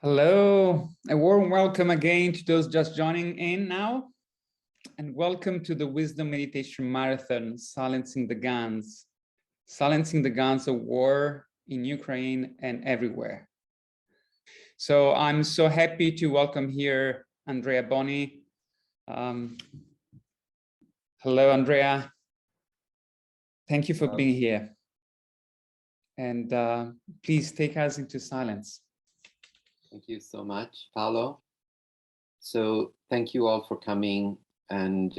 Hello, a warm welcome again to those just joining in now, and welcome to the Wisdom Meditation Marathon, Silencing the Guns of war in Ukraine and everywhere. So I'm so happy to welcome here Andrea Boni. Hello, Andrea. Thank you for being here. And please take us into silence. Thank you so much, Paolo. So thank you all for coming. And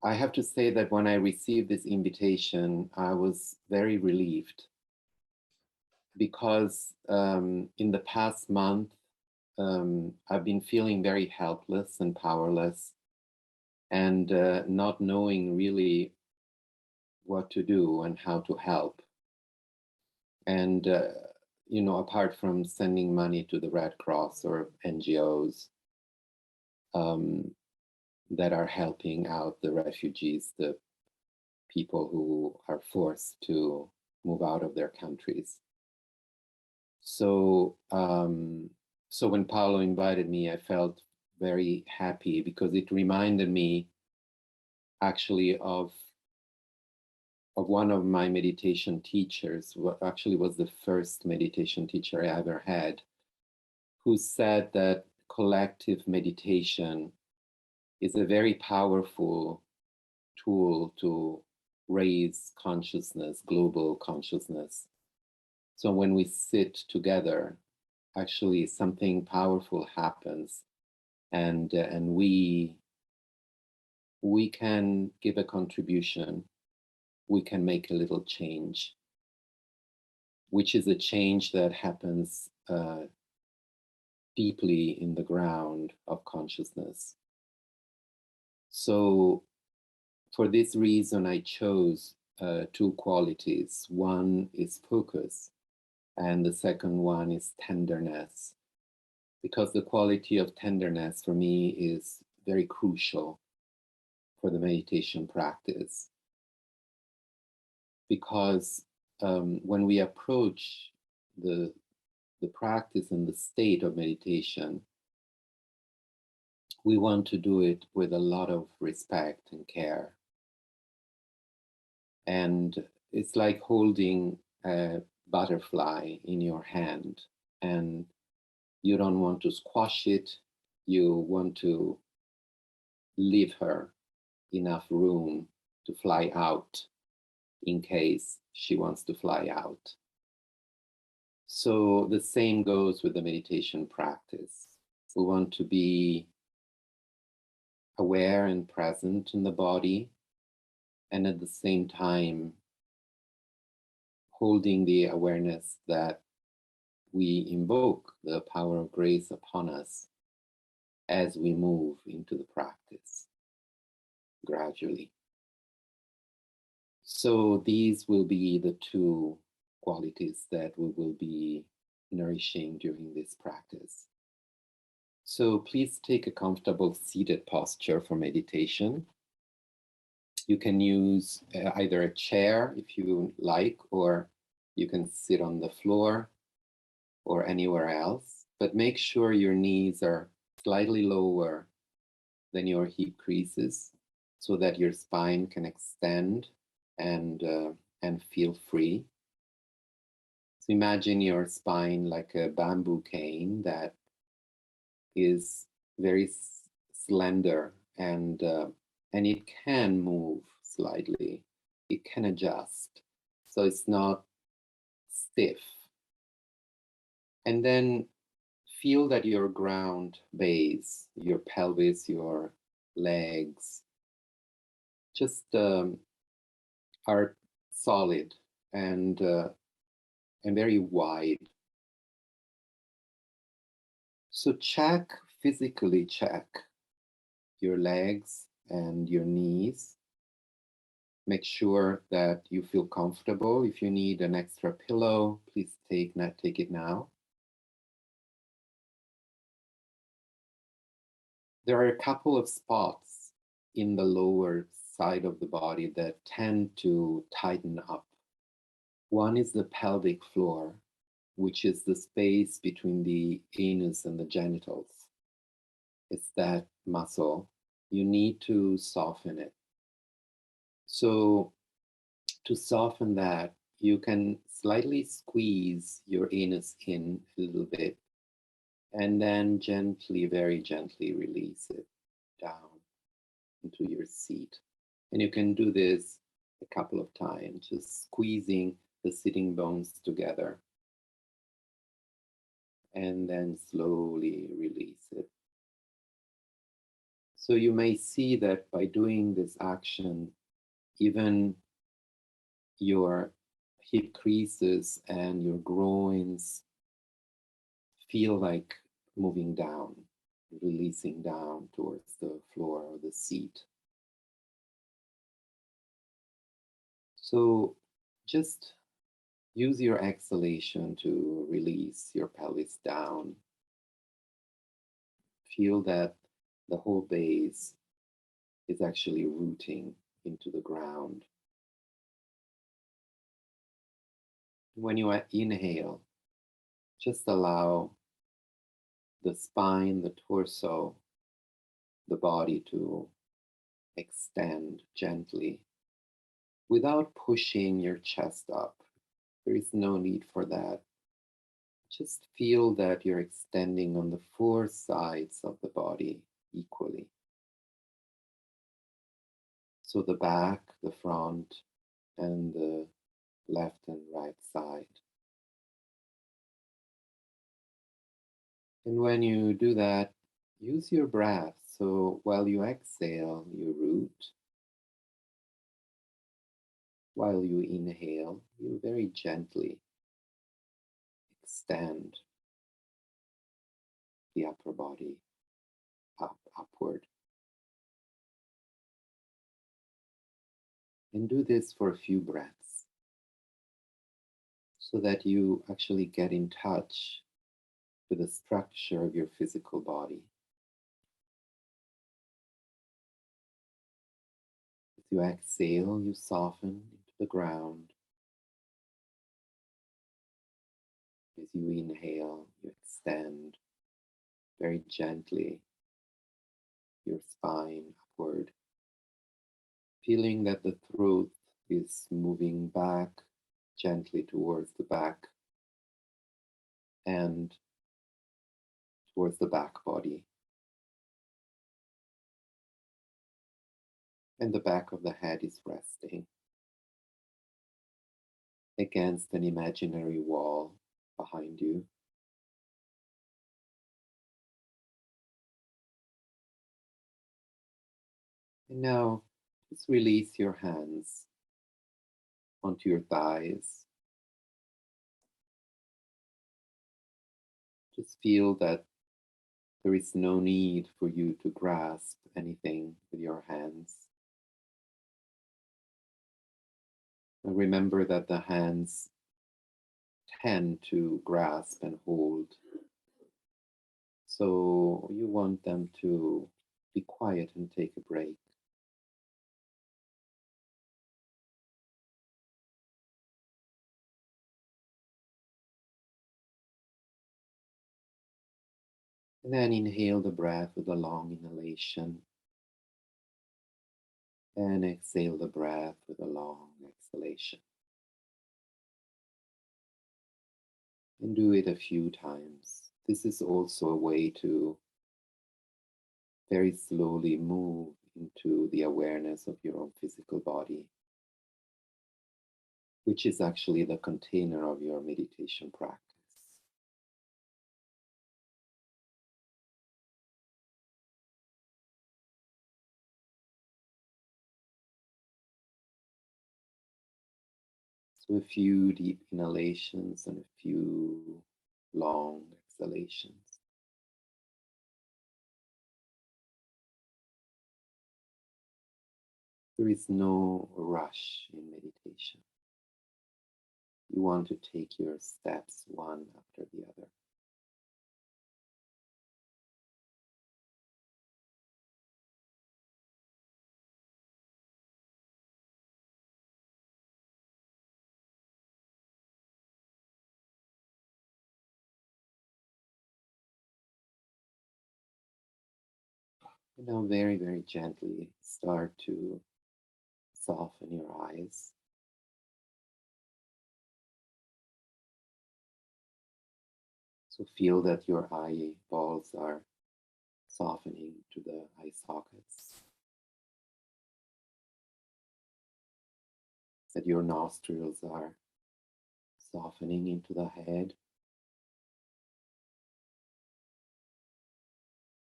I have to say that when I received this invitation, I was very relieved because in the past month, I've been feeling very helpless and powerless and not knowing really what to do and how to help. And you know, apart from sending money to the Red Cross or NGOs that are helping out the refugees, the people who are forced to move out of their countries. So, so when Paolo invited me, I felt very happy because it reminded me actually of one of my meditation teachers, who actually was the first meditation teacher I ever had, who said that collective meditation is a very powerful tool to raise consciousness, global consciousness. So when we sit together, actually something powerful happens, and we can give a contribution. We can make a little change, which is a change that happens deeply in the ground of consciousness. So for this reason, I chose two qualities. One is focus, and the second one is tenderness, because the quality of tenderness for me is very crucial for the meditation practice. Because when we approach the practice and the state of meditation, we want to do it with a lot of respect and care. And it's like holding a butterfly in your hand, and you don't want to squash it. You want to leave her enough room to fly out in case she wants to fly out. So the same goes with the meditation practice. We want to be aware and present in the body, and at the same time holding the awareness that we invoke the power of grace upon us as we move into the practice gradually. So these will be the two qualities that we will be nourishing during this practice. So please take a comfortable seated posture for meditation. You can use either a chair if you like, or you can sit on the floor or anywhere else, but make sure your knees are slightly lower than your hip creases so that your spine can extend and feel free. So imagine your spine like a bamboo cane that is very slender, and it can move slightly. It can adjust, so it's not stiff. And then feel that your ground base, your pelvis, your legs, just are solid and very wide. So physically check your legs and your knees. Make sure that you feel comfortable. If you need an extra pillow, please take it now. There are a couple of spots in the lower side of the body that tend to tighten up. One is the pelvic floor, which is the space between the anus and the genitals. It's that muscle. You need to soften it. So to soften that, you can slightly squeeze your anus in a little bit and then gently, very gently release it down into your seat. And you can do this a couple of times, just squeezing the sitting bones together and then slowly release it. So you may see that by doing this action, even your hip creases and your groins feel like moving down, releasing down towards the floor or the seat. So just use your exhalation to release your pelvis down. Feel that the whole base is actually rooting into the ground. When you inhale, just allow the spine, the torso, the body to extend gently without pushing your chest up. There is no need for that. Just feel that you're extending on the four sides of the body equally. So the back, the front, and the left and right side. And when you do that, use your breath. So while you exhale, you root. While you inhale, you very gently extend the upper body upward. And do this for a few breaths so that you actually get in touch with the structure of your physical body. As you exhale, you soften into the ground. As you inhale, you extend very gently your spine upward, feeling that the throat is moving back gently towards the back and towards the back body. And the back of the head is resting against an imaginary wall behind you. And now just release your hands onto your thighs. Just feel that there is no need for you to grasp anything with your hands. And remember that the hands tend to grasp and hold. So you want them to be quiet and take a break. And then inhale the breath with a long inhalation. And exhale the breath with a long exhalation. And do it a few times. This is also a way to very slowly move into the awareness of your own physical body, which is actually the container of your meditation practice. So a few deep inhalations and a few long exhalations. There is no rush in meditation. You want to take your steps one after the other. And now very, very gently start to soften your eyes. So feel that your eyeballs are softening to the eye sockets, that your nostrils are softening into the head.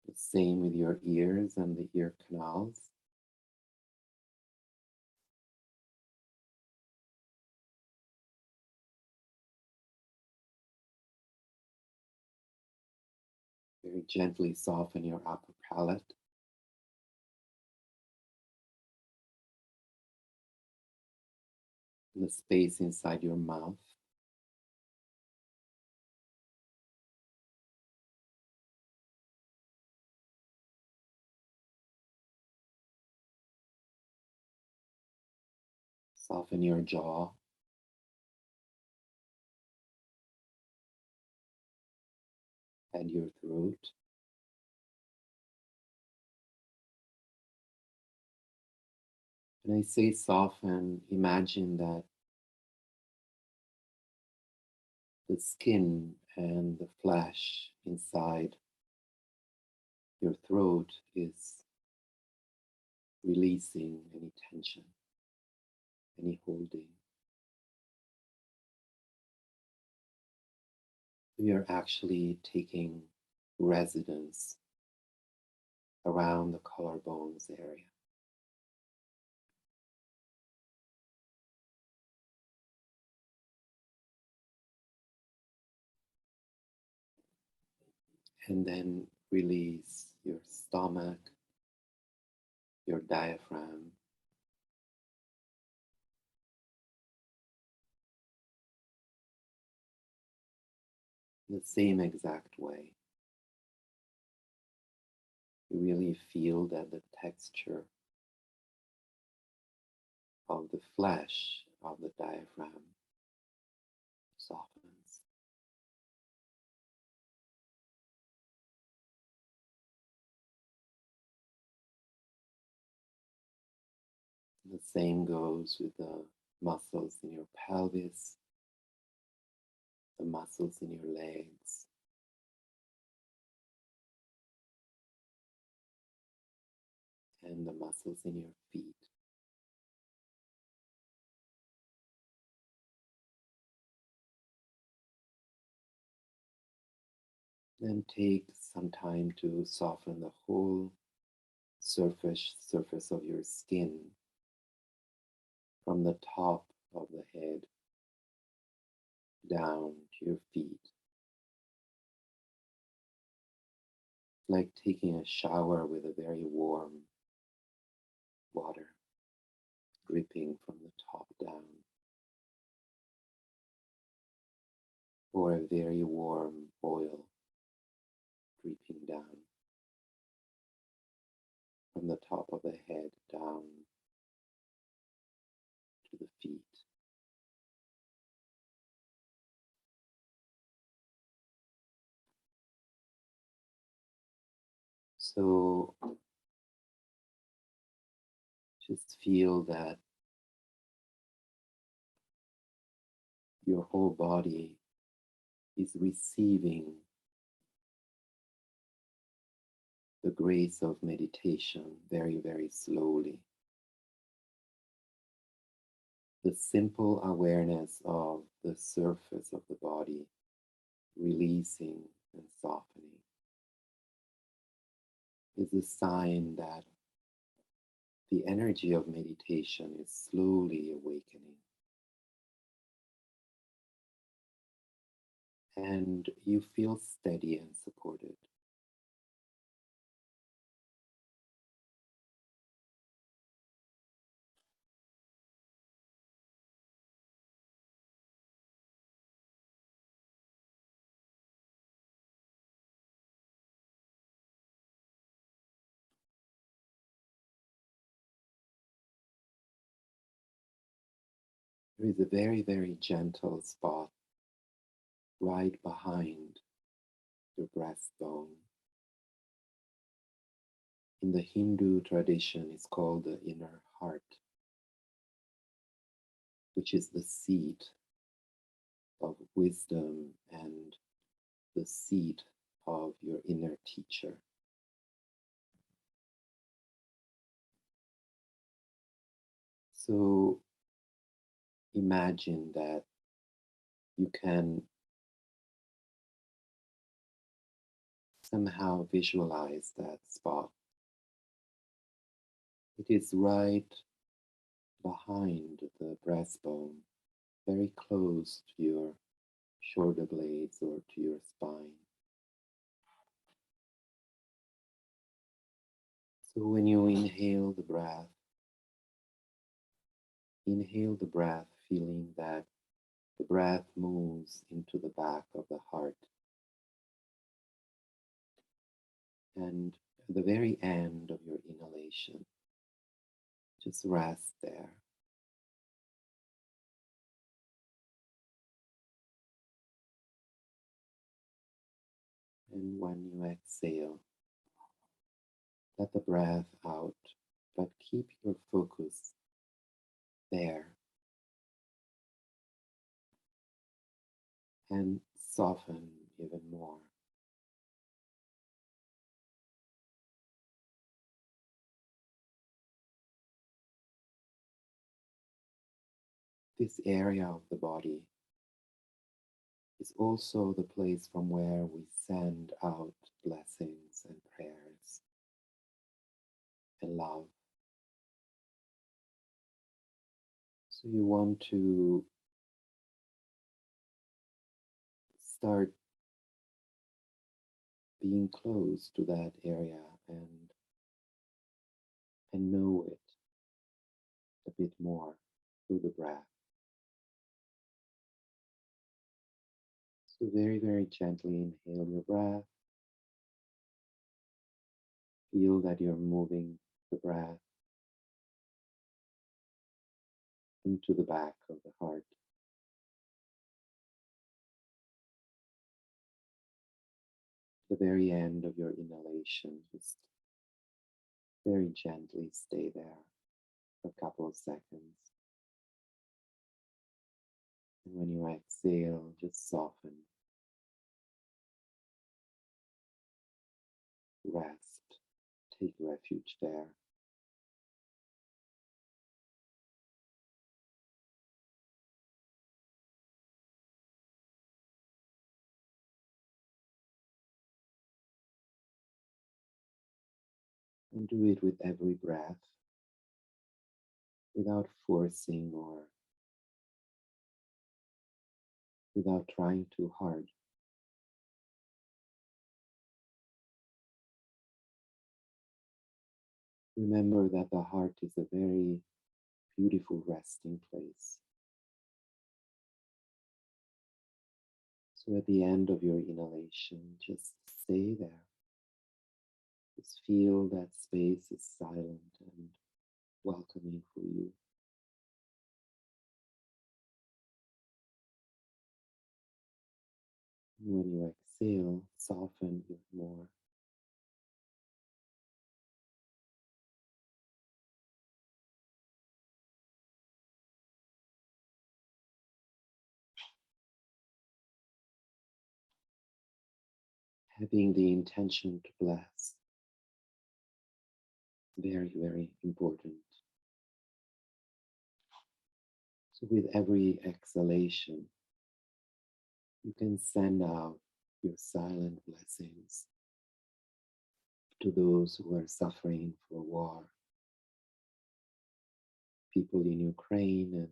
The same with your ears and the ear canals. Very gently soften your upper palate. The space inside your mouth. Soften your jaw. And your throat. When I say soften, imagine that the skin and the flesh inside your throat is releasing any tension, any holding. We are actually taking residence around the collarbones area. And then release your stomach, your diaphragm, in the same exact way. You really feel that the texture of the flesh of the diaphragm softens. The same goes with the muscles in your pelvis, the muscles in your legs, and the muscles in your feet. Then take some time to soften the whole surface of your skin from the top of the head down to your feet. Like taking a shower with a very warm water dripping from the top down, or a very warm oil dripping down from the top of the head down to the feet. So just feel that your whole body is receiving the grace of meditation very, very slowly. The simple awareness of the surface of the body releasing and softening is a sign that the energy of meditation is slowly awakening. And you feel steady and supported. There is a very, very gentle spot right behind your breastbone, in the Hindu tradition is called the inner heart, which is the seat of wisdom and the seat of your inner teacher. So imagine that you can somehow visualize that spot. It is right behind the breastbone, very close to your shoulder blades or to your spine. So when you inhale the breath feeling that the breath moves into the back of the heart. And at the very end of your inhalation, just rest there. And when you exhale, let the breath out, but keep your focus there. And soften even more. This area of the body is also the place from where we send out blessings and prayers and love. So you want to start being close to that area and know it a bit more through the breath. So very, very gently inhale your breath. Feel that you're moving the breath into the back of the heart. The very end of your inhalation, just very gently stay there for a couple of seconds. And when you exhale, just soften, rest, take refuge there. And do it with every breath without forcing or without trying too hard. Remember that the heart is a very beautiful resting place. So at the end of your inhalation, just stay there. Just feel that space is silent and welcoming for you. And when you exhale, soften even more. Having the intention to bless. Very, very important. So with every exhalation, you can send out your silent blessings to those who are suffering for war, people in Ukraine and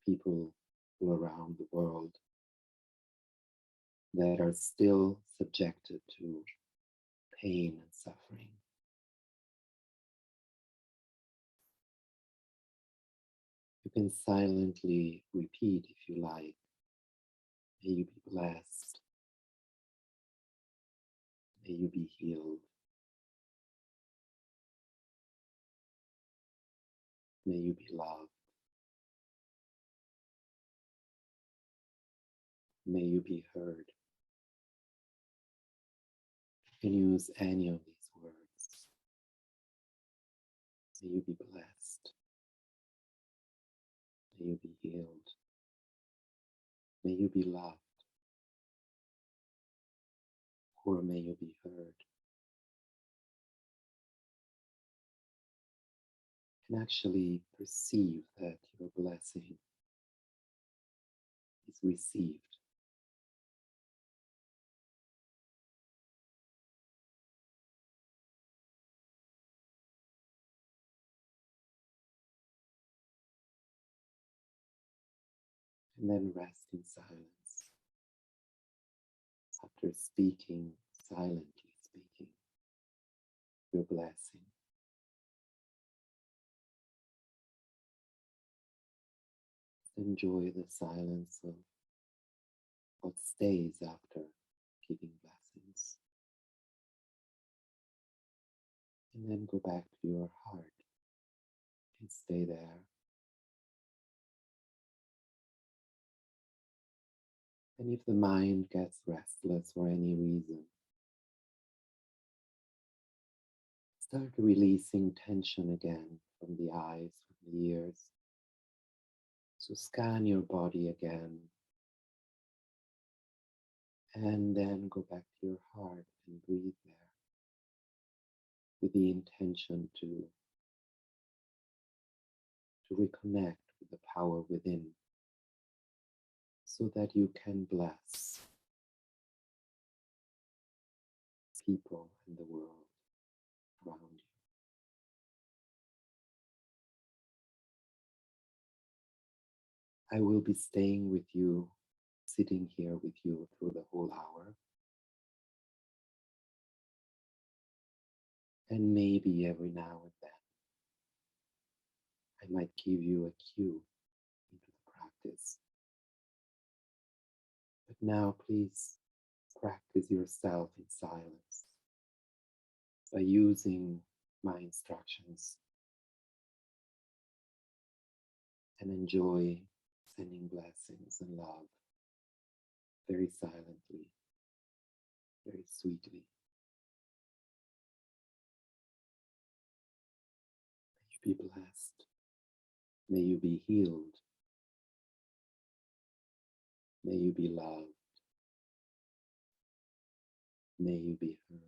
people all around the world that are still subjected to pain and suffering. You can silently repeat if you like, may you be blessed, may you be healed, may you be loved, may you be heard. You can use any of these words. May you be blessed. May you be healed. May you be loved. Or may you be heard. And actually perceive that your blessing is received. And then rest in silence. After speaking, silently speaking, your blessing. Enjoy the silence of what stays after giving blessings. And then go back to your heart and stay there. And if the mind gets restless for any reason, start releasing tension again from the eyes, from the ears. So scan your body again. And then go back to your heart and breathe there with the intention to reconnect with the power within so that you can bless people and the world around you. I will be staying with you, sitting here with you through the whole hour. And maybe every now and then, I might give you a cue into the practice. But now please practice yourself in silence by using my instructions and enjoy sending blessings and love very silently, very sweetly. May you be blessed. May you be healed. May you be loved. May you be heard.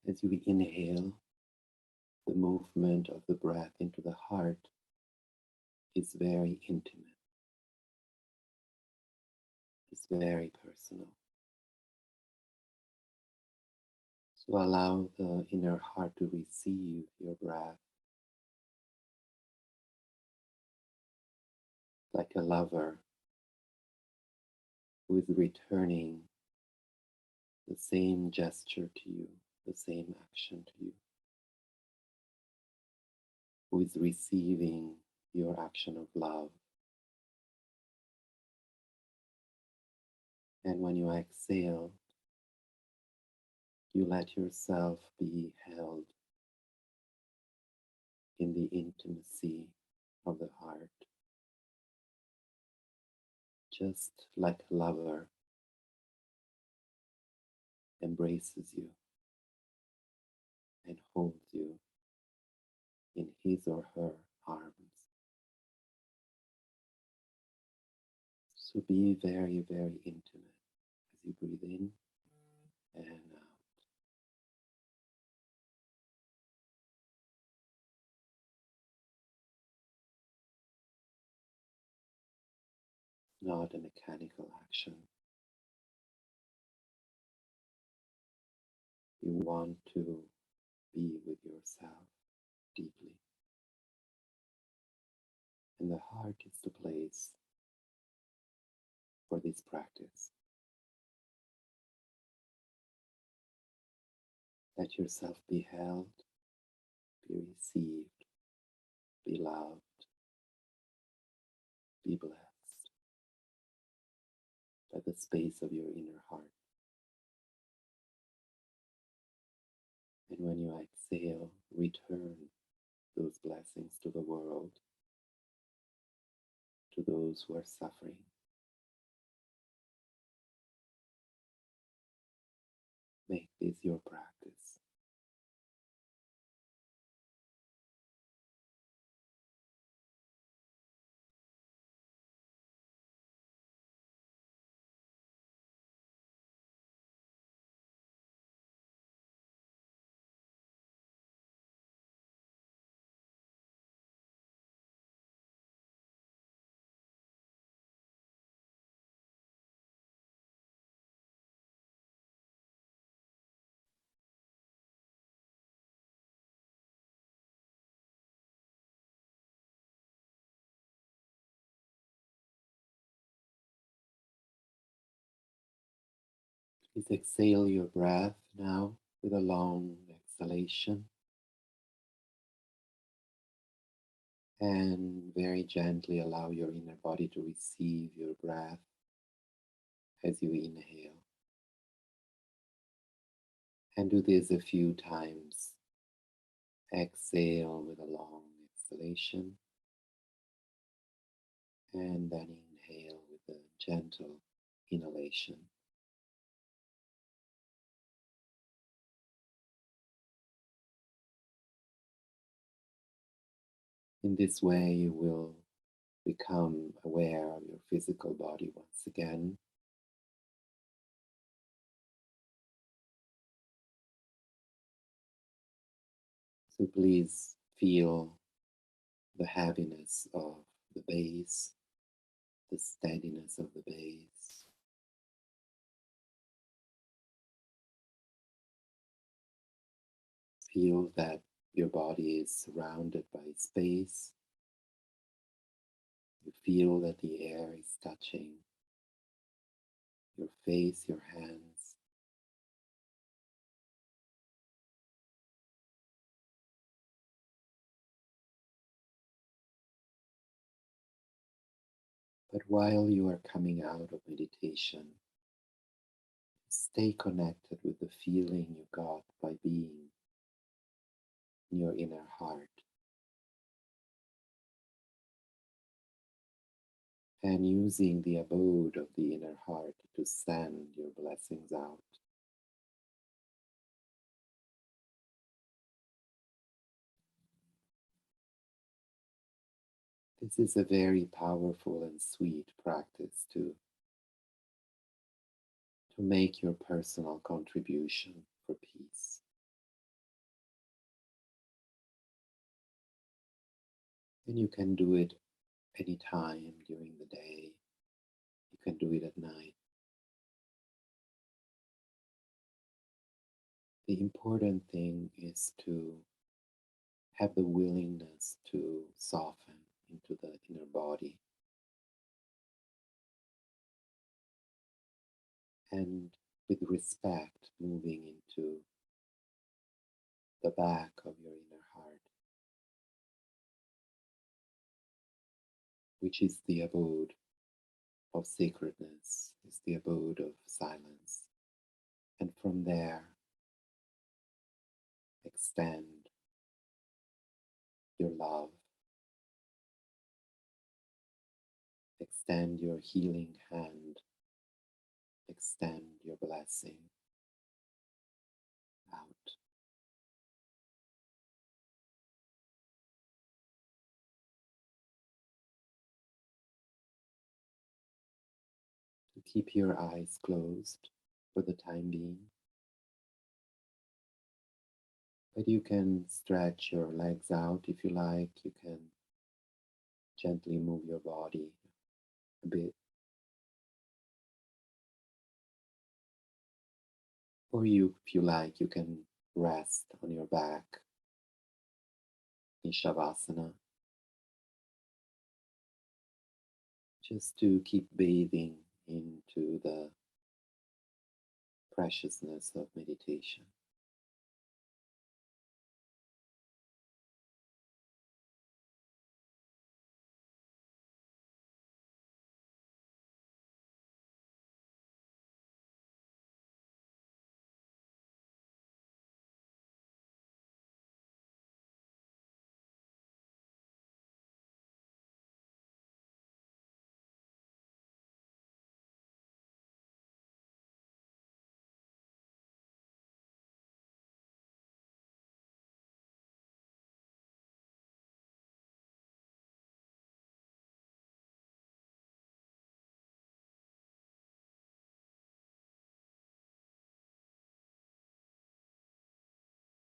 As you inhale, the movement of the breath into the heart is very intimate. It's very personal. So allow the inner heart to receive your breath like a lover who is returning the same gesture to you, the same action to you, who is receiving your action of love. And when you exhale, you let yourself be held in the intimacy of the heart, just like a lover embraces you and holds you in his or her arms. So be very, very intimate as you breathe in and out. Not a mechanical action. You want to be with yourself deeply. And the heart is the place for this practice. Let yourself be held, be received, be loved, be blessed by the space of your inner heart. And when you exhale, return those blessings to the world, to those who are suffering. Make this your practice. Please exhale your breath now with a long exhalation. And very gently allow your inner body to receive your breath as you inhale. And do this a few times. Exhale with a long exhalation. And then inhale with a gentle inhalation. In this way, you will become aware of your physical body once again. So please feel the heaviness of the base, the steadiness of the base. Feel that your body is surrounded by space. You feel that the air is touching your face, your hands. But while you are coming out of meditation, stay connected with the feeling you got by being in your inner heart. And using the abode of the inner heart to send your blessings out. This is a very powerful and sweet practice to make your personal contribution for peace. And you can do it anytime during the day. You can do it at night. The important thing is to have the willingness to soften into the inner body. And with respect, moving into the back of your inner heart, which is the abode of sacredness, is the abode of silence. And from there, extend your love, extend your healing hand, extend your blessing out. To keep your eyes closed for the time being. But you can stretch your legs out if you like. You can gently move your body a bit. Or you, if you like, you can rest on your back in Shavasana, just to keep bathing into the preciousness of meditation.